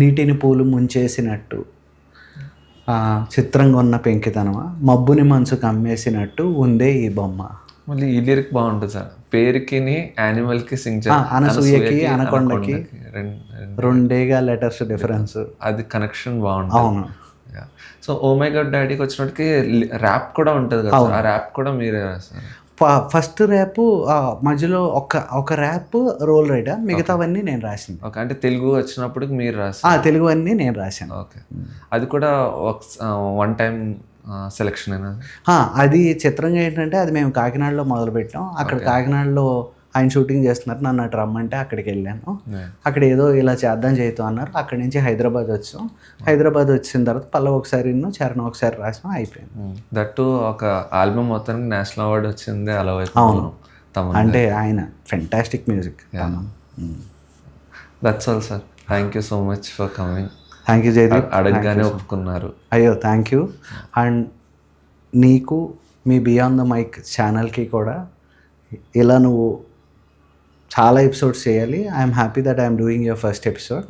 నీటిని పూలు ముంచేసినట్టు, చిత్రంగా ఉన్న పెంకితనమా, మబ్బుని మనసు కమ్మేసినట్టు ఉందే ఈ బొమ్మ. మళ్ళీ ఈ లిరిక్ బాగుంటుంది సార్. పేరుకి యానిమల్కి సింగ్ అనసూయకి అనకొండకి రెండేగా లెటర్స్ డిఫరెన్స్. అది కనెక్షన్ బాగుంటుంది. అవును. సో ఓ మై గాడ్ డాడీకి వచ్చినట్టుకి ర్యాప్ కూడా ఉంటుంది కదా. ఆ ర్యాప్ కూడా మీరే రాస్తారు. ఫస్ట్ ర్యాప్ మధ్యలో ఒక ర్యాప్ రోల్ రైడర్, మిగతావన్నీ నేను రాసింది. ఓకే, అంటే తెలుగు వచ్చినప్పుడు మీరు రాశారు? తెలుగు అన్నీ నేను రాశాను. ఓకే, అది కూడా వన్ టైం సెలెక్షన్ అయినా? అది చిత్రంగా ఏంటంటే అది మేము కాకినాడలో మొదలుపెట్టాం. అక్కడ కాకినాడలో ఆయన షూటింగ్ చేస్తున్నారు, నన్ను అటు రమ్మంటే అక్కడికి వెళ్ళాను. అక్కడ ఏదో ఇలా చేద్దాం చేద్దాం అన్నారు. అక్కడి నుంచి హైదరాబాద్ వచ్చాం. హైదరాబాద్ వచ్చిన తర్వాత పల్లవి ఒకసారి చరణ్ ఒకసారి రాసాం, అయిపోయింది. దట్టు ఒక ఆల్బమ్ మొత్తానికి నేషనల్ అవార్డు వచ్చింది అలా. అవును, అంటే ఆయన fantastic music. That's all sir. Thank you so much for coming. Thank you Jaydeep. అడగగానే ఒప్పుకున్నారు. అయ్యో థ్యాంక్ యూ. అండ్ నీకు మీ బియాండ్ ద మైక్ ఛానల్కి కూడా ఇలా నువ్వు చాలా ఎపిసోడ్స్ చేయాలి. I'm happy that I'm doing your first episode.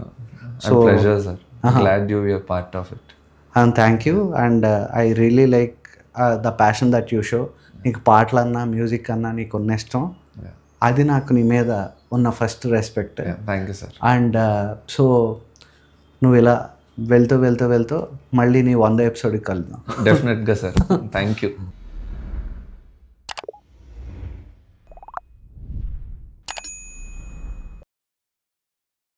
So pleasure sir, glad you are part of it. And thank you. And I really like the passion that you show. నీకు పాటలన్నా music అన్నా నీకు ఉన్న ఇష్టం, అది నాకు నీ మీద ఉన్న first respect. Thank you sir. And so నువ్వు ఇలా వెళ్తూ మళ్ళీ నీ 100 ఎపిసోడ్కి కలుద్దాం. డెఫినెట్గా సార్. Thank you.